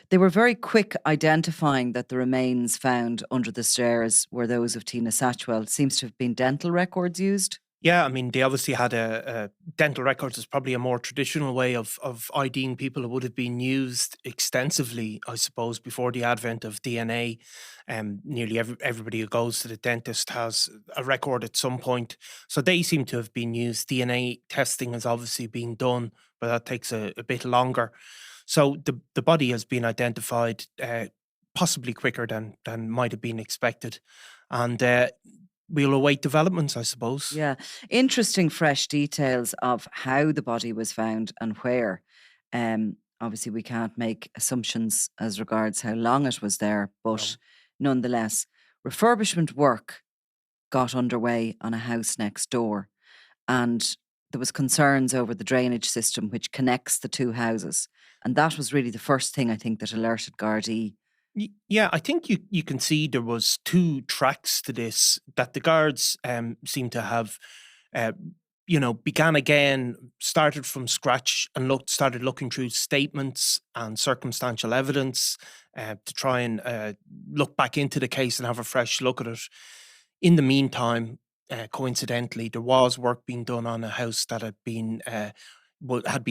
They were very quick identifying that the remains found under the stairs were those of Tina Satchwell. Seems to have been dental records used. Yeah, I mean, they obviously had a dental records is probably a more traditional way of IDing people. It would have been used extensively, I suppose, before the advent of DNA. Nearly everybody who goes to the dentist has a record at some point. So they seem to have been used. DNA testing has obviously been done, but that takes a bit longer. So the body has been identified possibly quicker than might have been expected. And we'll await developments, I suppose. Yeah. Interesting fresh details of how the body was found and where. Obviously, we can't make assumptions as regards how long it was there, but No. nonetheless, refurbishment work got underway on a house next door. And there was concerns over the drainage system which connects the two houses. And that was really the first thing I think that alerted Gardaí. Yeah, I think you can see there was two tracks to this that the guards seem to have, uh, began again, started from scratch and started looking through statements and circumstantial evidence to try and look back into the case and have a fresh look at it. In the meantime, coincidentally, there was work being done on a house that had been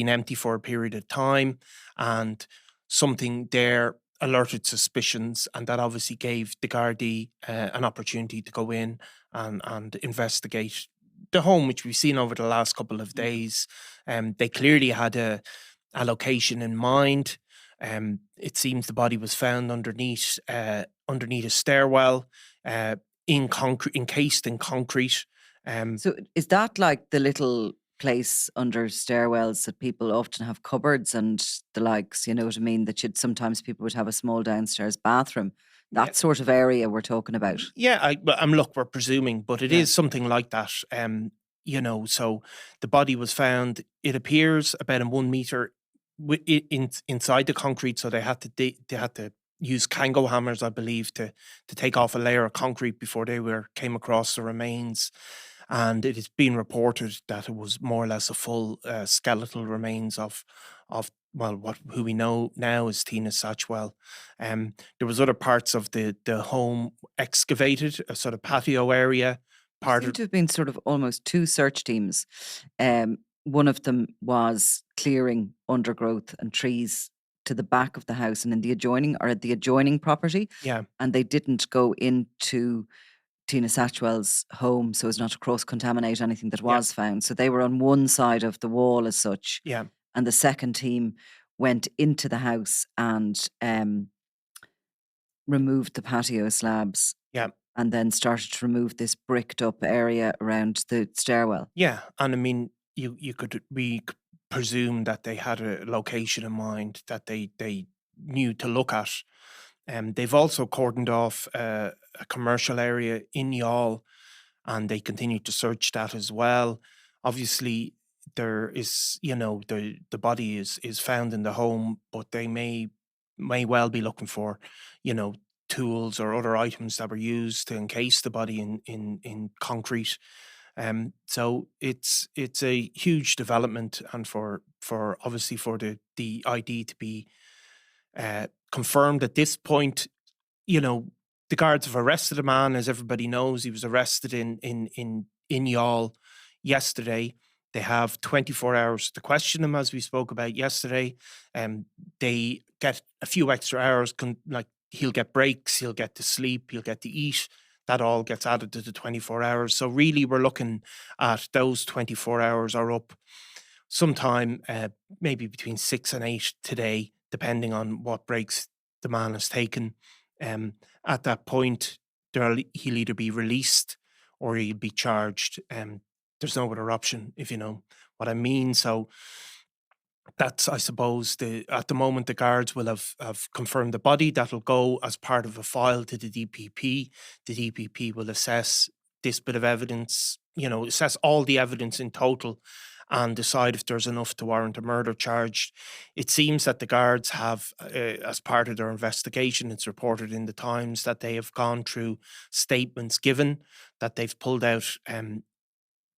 empty for a period of time, and something there alerted suspicions, and that obviously gave the Gardaí an opportunity to go in and investigate the home, which we've seen over the last couple of days. They clearly had a location in mind. It seems the body was found underneath a stairwell, in concrete, encased in concrete. Um, So is that like the little place under stairwells that people often have cupboards and the likes, you know what I mean? That you'd sometimes people would have a small downstairs bathroom. yeah, That sort of area we're talking about. yeah. Look, we're presuming, but it Yeah. is something like that. So the body was found. It appears about in 1 meter inside the concrete. So they had to use Kango hammers, I believe, to take off a layer of concrete before came across the remains. And it has been reported that it was more or less a full skeletal remains of well, what who we know now is Tina Satchwell. There was other parts of the home excavated, a sort of patio area. There Part seemed of to have been sort of almost two search teams. One of them was clearing undergrowth and trees to the back of the house and in the adjoining property. Yeah, And they didn't go into Tina Satchwell's home so as not to cross contaminate anything that yeah, was found. So they were on one side of the wall as such. yeah, And the second team went into the house and removed the patio slabs yeah. and then started to remove this bricked up area around the stairwell. Yeah, and I mean, we could presume that they had a location in mind that they knew to look at. They've also cordoned off a commercial area in Youghal, and they continue to search that as well. Obviously, there is, the body is found in the home, but they may well be looking for, you know, tools or other items that were used to encase the body in concrete. So it's a huge development, and for obviously for the ID to be confirmed at this point. You know, the guards have arrested a man, as everybody knows. He was arrested in Youghal yesterday. They have 24 hours to question him, as we spoke about yesterday. They get a few extra hours, like he'll get breaks, he'll get to sleep, he'll get to eat. That all gets added to the 24 hours. So really, we're looking at those 24 hours are up sometime, maybe between 6 and 8 today, depending on what breaks the man has taken. At that point, he'll either be released or he'll be charged. There's no other option, if you know what I mean. So that's, I suppose, the at the moment the guards will have confirmed the body. That'll go as part of a file to the DPP. The DPP will assess this bit of evidence, assess all the evidence in total and decide if there's enough to warrant a murder charge. It seems that the guards have, as part of their investigation, it's reported in the Times that they have gone through statements given, that they've pulled out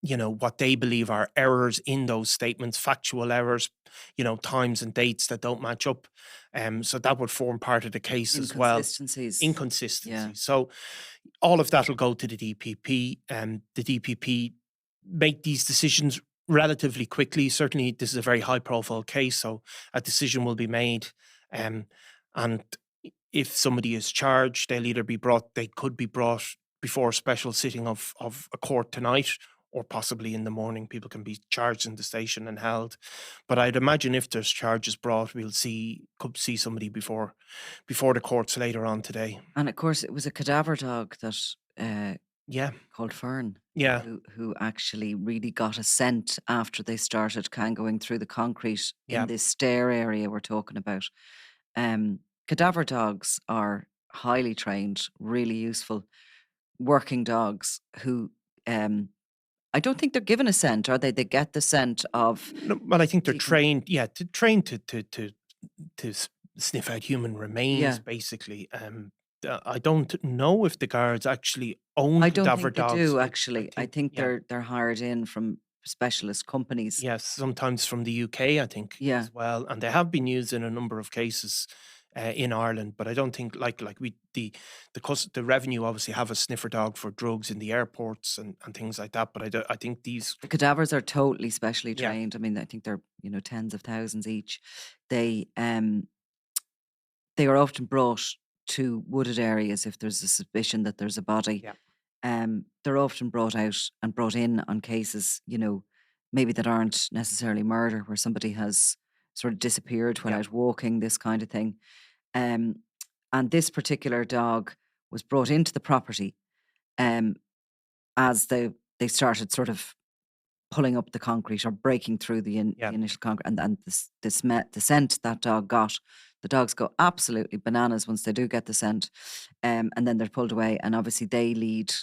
what they believe are errors in those statements, factual errors, times and dates that don't match up. So that would form part of the case as well. Inconsistencies. Yeah. Inconsistency. So all of that will go to the DPP, and the DPP make these decisions relatively quickly. Certainly, this is a very high-profile case, so a decision will be made. And if somebody is charged, they could be brought before a special sitting of a court tonight, or possibly in the morning. People can be charged in the station and held. But I'd imagine if there's charges brought, could see somebody before the courts later on today. And of course, it was a cadaver dog that Yeah, called Fern yeah, who actually really got a scent after they started kind of going through the concrete in yeah. this stair area we're talking about. Cadaver dogs are highly trained, really useful working dogs who I don't think they're given a scent, are they? They get the scent of No, well, I think they're taking. trained, trained to sniff out human remains, Yeah, basically. I don't know if the guards actually own I don't cadaver think they dogs. do I actually. I think, think yeah, they're hired in from specialist companies. yes, sometimes from the UK, I think Yeah. as well, and they have been used in a number of cases in Ireland. But I don't think like we the revenue obviously have a sniffer dog for drugs in the airports and things like that. But I think these, The cadavers are totally specially yeah, trained. I mean, I think they're, tens of thousands each. They they are often brought to wooded areas if there's a suspicion that there's a body. yeah, They're often brought out and brought in on cases, maybe that aren't necessarily murder, where somebody has sort of disappeared while yeah, out walking, this kind of thing. Um, and this particular dog was brought into the property um, as they started sort of pulling up the concrete or breaking through the yeah, initial concrete, and the scent that dog got. The dogs go absolutely bananas once they do get the scent, and then they're pulled away. And obviously, they lead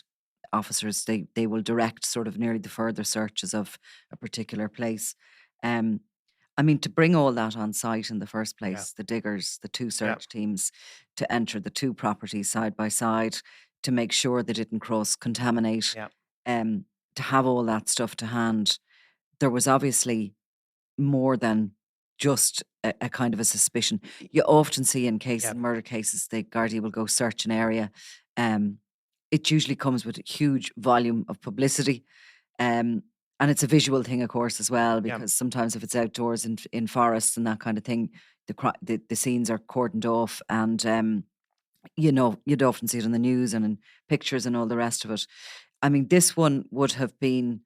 officers. They will direct sort of nearly the further searches of a particular place. Um, I mean, to bring all that on site in the first yeah, place, the diggers, the two yeah, search teams, to enter the two properties side by side, to make sure they didn't cross contaminate, yeah, um, to have all that stuff to hand, there was obviously more than just a kind of a suspicion. You often see in cases, yeah, in murder cases, the Gardaí will go search an area. Um, it usually comes with a huge volume of publicity. Um, and it's a visual thing, of course, as well, yeah, because sometimes if it's outdoors in forests and that kind of thing, the scenes are cordoned off, and you'd often see it on the news and in pictures and all the rest of it. I mean, this one would have been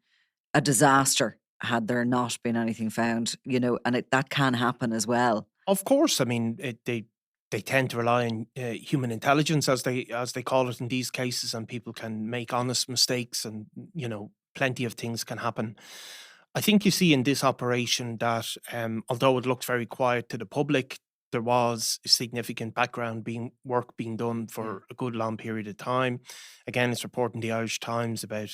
a disaster had there not been anything found, and that can happen as well. Of course, I mean they tend to rely on human intelligence, as they call it in these cases, and people can make honest mistakes, and plenty of things can happen. I think you see in this operation that although it looked very quiet to the public, there was significant background work being done Yeah. for a good long period of time. Again, it's reporting the Irish Times about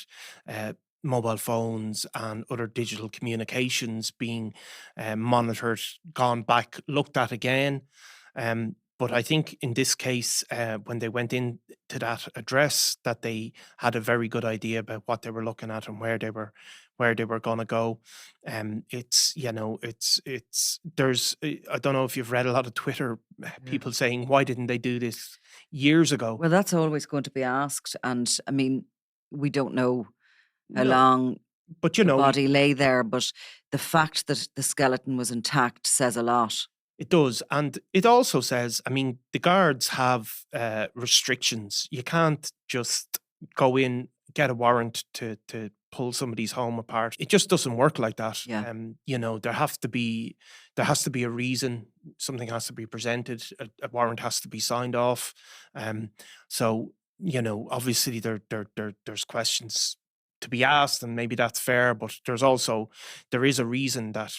uh, mobile phones and other digital communications being monitored, gone back, looked at again. But I think in this case, when they went in to that address, that they had a very good idea about what they were looking at and where they were going to go. It's there's I don't know if you've read a lot of Twitter Yeah. people saying, why didn't they do this years ago? Well, that's always going to be asked. And I mean, we don't know how No, long but the body lay there, but the fact that the skeleton was intact says a lot. it does. And it also says, I mean, the guards have restrictions. You can't just go in, get a warrant to pull somebody's home apart. It just doesn't work like that. Yeah. There has to be a reason. Something has to be presented. A warrant has to be signed off. So obviously there's questions to be asked, and maybe that's fair. But there is a reason that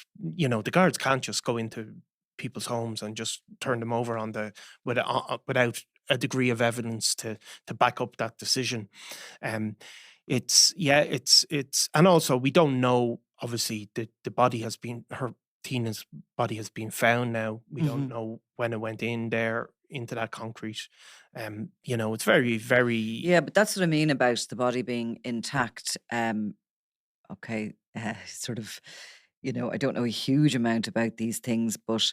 the guards can't just go into people's homes and just turn them over without a degree of evidence to back up that decision. Um, and also we don't know. Obviously, the body has been her Tina's body has been found now. We don't Hmm. know when it went in there into that concrete. It's very, very, Yeah, but that's what I mean about the body being intact. Okay, sort of, I don't know a huge amount about these things, but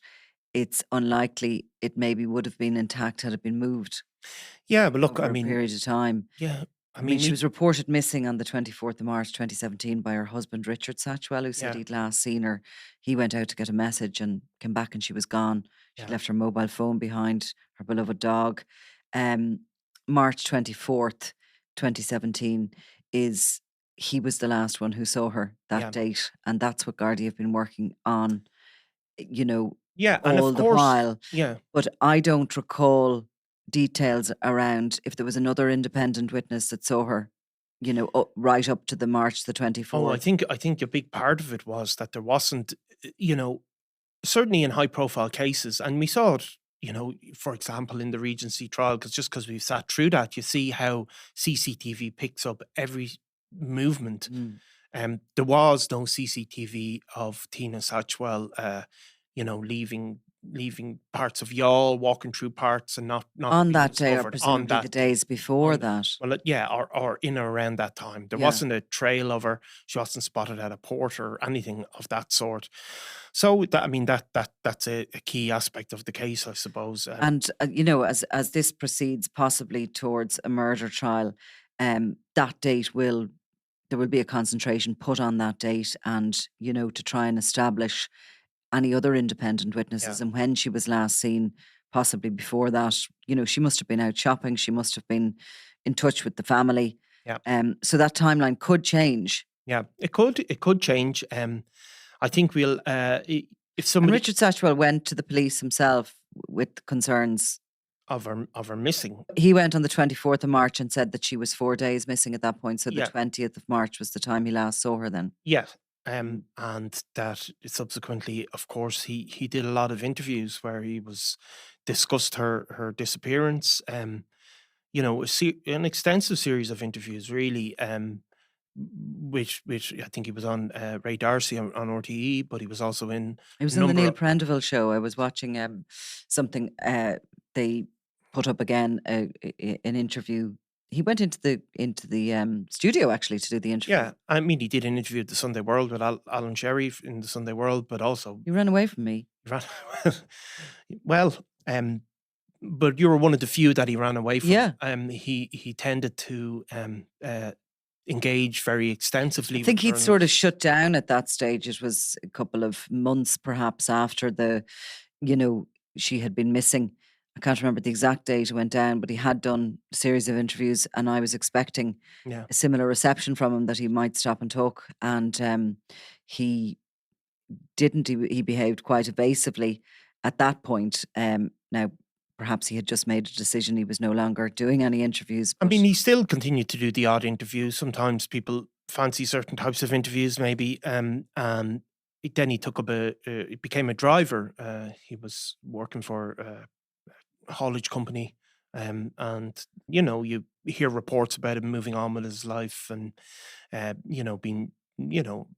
it's unlikely it maybe would have been intact had it been moved Yeah, but look, over a period of time. yeah, I I mean, mean, she was reported missing on the 24th of March 2017 by her husband, Richard Satchwell, who said yeah, he'd last seen her. He went out to get a message and came back and she was gone. She'd yeah, left her mobile phone behind, her beloved dog. Um, March 24th, 2017 is he was the last one who saw her that yeah, date. And that's what Gardaí have been working on, you know, yeah, and of all the course, while. yeah. But I don't recall details around if there was another independent witness that saw her, right up to the March the Oh, 24th. I think a big part of it was that there wasn't, you know, certainly in high profile cases, and we saw it, for example, in the Regency trial, because just because we've sat through that, you see how CCTV picks up every movement. Mm. There was no CCTV of Tina Satchwell, leaving parts of Youghal, walking through parts, and not On being that day, or discovered on presumably the that day. days before On that. well, yeah, or in or around that time, there Yeah. wasn't a trail of her. She wasn't spotted at a port or anything of that sort. So that I mean that's a key aspect of the case, I suppose. And, as this proceeds possibly towards a murder trial, that date there will be a concentration put on that date and, to try and establish any other independent Yeah, witnesses. And when she was last seen, possibly before that, she must have been out shopping. She must have been in touch with the family. yeah, So that timeline could change. yeah. It could change. I think we'll if And somebody Richard Satchwell went to the police himself with concerns. of her missing. He went on the 24th of March and said that she was 4 days missing at that point. So the Yeah, 20th of March was the time he last saw her then. yeah. Mm. And that subsequently, of course, he did a lot of interviews where he was discussed her disappearance. An extensive series of interviews, really. Which I think he was on Ray Darcy on RTE, but he was also in It a was in the number Neil of Prendeville show. I was watching something they put up again, an interview. He went into the studio actually to do the interview. yeah. I mean, he did an interview at the Sunday World with Alan Sherry in the Sunday World, but also He ran away from me. ran well. But you were one of the few that he ran away from. Yeah. He tended to engage very I extensively with think he'd sort of journalists. shut down at that stage. It was a couple of months perhaps after you know, she had been missing. I can't remember the exact date it went down, but he had done a series of interviews and I was expecting Yeah, a similar reception from him, that he might stop and talk. And he didn't. He behaved quite evasively at that point. Now, perhaps he had just made a decision. He was no longer doing any interviews, I but mean, he still continued to do the odd interviews. Sometimes people fancy certain types of interviews, maybe. And then he took up he became a driver. He was working for a haulage company. And you hear reports about him moving on with his life, and being, you know,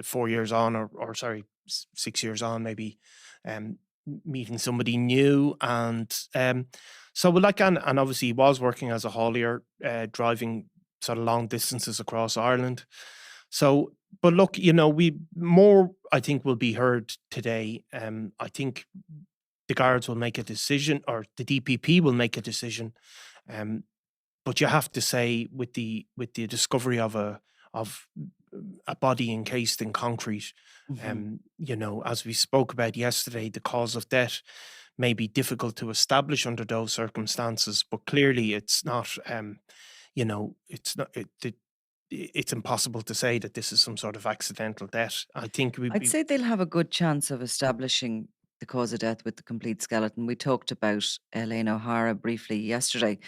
4 years on, or sorry, 6 years on, maybe, meeting somebody new. And so, well, like, and obviously he was working as a haulier, driving sort of long distances across Ireland. So, but look, we more, I think, will be heard today. I think the guards will make a decision, or the DPP will make a decision. Um, but you have to say, with the discovery of a body encased in concrete, mhm. as we spoke about yesterday, the cause of death may be difficult to establish under those circumstances. But clearly, it's not. It's not. It's impossible to say that this is some sort of accidental death. I think we'd I'd be. say they'll have a good chance of establishing the cause of death with the complete skeleton. We talked about Elaine O'Hara briefly yesterday,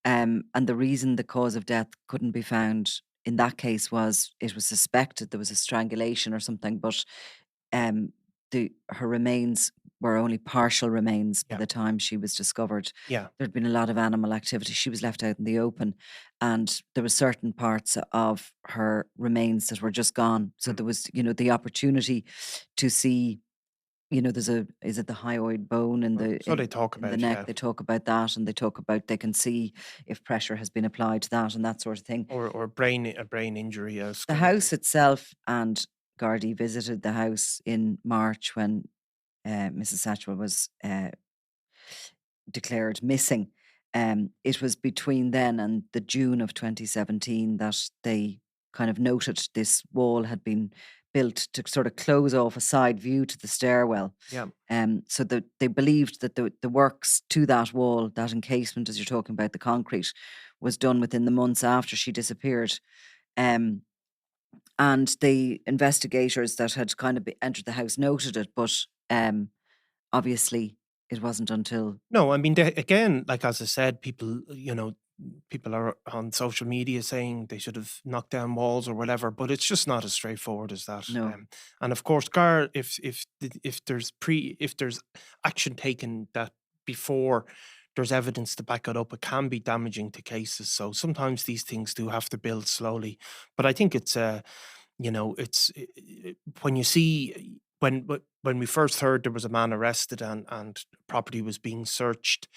and the reason the cause of death couldn't be found in that case was it was suspected there was a strangulation or something, but um, her remains were only partial remains by Yeah, the time she was discovered. yeah, There'd been a lot of animal activity. She was left out in the open, and there were certain parts of her remains that were just gone. So mm, there was, the opportunity to see there's is it the hyoid bone in So they talk in the about, neck? yeah. They talk about that, and they talk about they can see if pressure has been applied to that and that sort of thing. Or a brain injury as The kind of house itself, and Gardai visited the house in March when Mrs. Satchwell was declared missing. It was between then and the June of 2017 that they kind of noted this wall had been built to sort of close off a side view to the stairwell. yeah. So that they believed that the works to that wall, that encasement, as you're talking about, the concrete, was done within the months after she disappeared. Um, and the investigators that had kind of entered the house noted it, but obviously it wasn't until No, I mean, again, like as I said, people, people are on social media saying they should have knocked down walls or whatever, but it's just not as straightforward as that. no. And of course, if there's action taken that before there's evidence to back it up, it can be damaging to cases. So sometimes these things do have to build slowly. But I think it's it's when you see when we first heard there was a man arrested and property was being searched,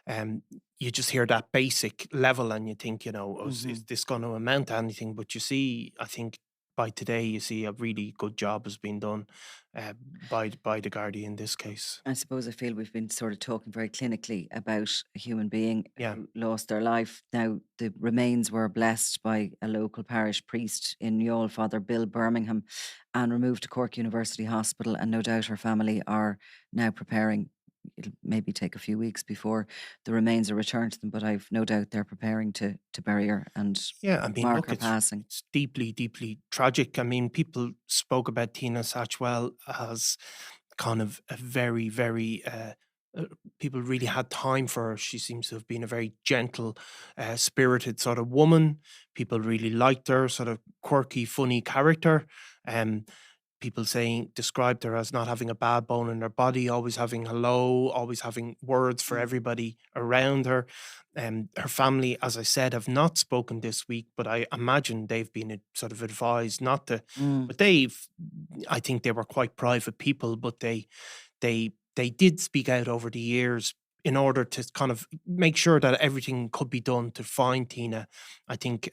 um, you just hear that basic level and you think, "Oh, is this going to amount to anything?" But you see, I think by today you see a really good job has been done by the Gardaí in this case. I suppose I feel we've been sort of talking very clinically about a human being Yeah, who lost their life. Now, the remains were blessed by a local parish priest in Youghal, Father Bill Birmingham, and removed to Cork University Hospital. And no doubt her family are now preparing. It'll maybe take a few weeks before the remains are returned to them, but I've no doubt they're preparing to bury her and yeah. I mean, mark look, her passing. it's deeply, deeply tragic. I mean, people spoke about Tina Satchwell as kind of a very, very uh, people really had time for her. She seems to have been a very gentle, spirited sort of woman. People really liked her, sort of quirky, funny character. Um, People described her as not having a bad bone in her body, always having hello, always having words for Mm. everybody around her. Her family, as I said, have not spoken this week, but I imagine they've been sort of advised not to. Mm. But I think they were quite private people, but they did speak out over the years in order to kind of make sure that everything could be done to find Tina. I think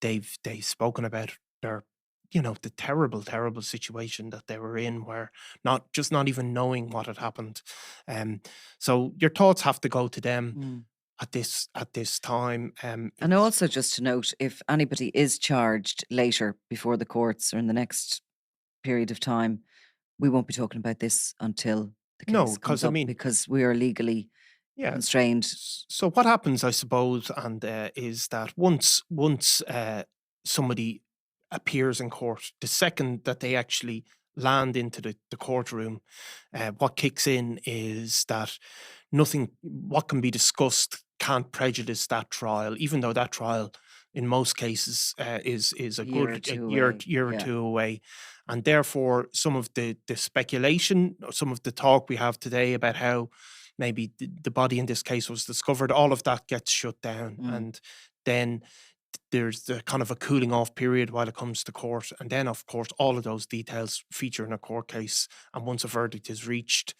they've spoken about their the terrible, terrible situation that they were in, where not even knowing what had happened. So your thoughts have to go to them Mm. at this time. And also, just to note, if anybody is charged later before the courts or in the next period of time, we won't be talking about this until the No, case comes because I up mean, because we are legally yeah. constrained. So what happens, I suppose, and is that once somebody appears in court, the second that they actually land into the courtroom, what kicks in is that nothing what can be discussed can't prejudice that trial, even though that trial in most cases is A a year or good two away. year or Yeah. two away. And therefore some of the speculation, or some of the talk we have today about how maybe the body in this case was discovered, all of that gets shut down. Mm. And then there's the kind of a cooling off period while it comes to court. And then, of course, all of those details feature in a court case. And once a verdict is reached,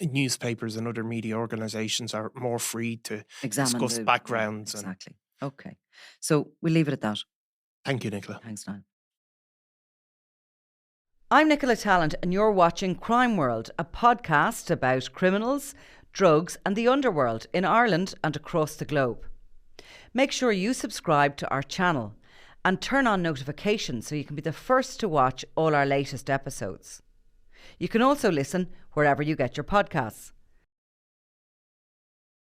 newspapers and other media organizations are more free to Examine discuss the. Yeah, backgrounds. And exactly. Okay. So we'll leave it at that. thank you, Nicola. Thanks, Niall. I'm Nicola Tallant, and you're watching Crime World, a podcast about criminals, drugs, and the underworld in Ireland and across the globe. Make sure you subscribe to our channel and turn on notifications so you can be the first to watch all our latest episodes. You can also listen wherever you get your podcasts.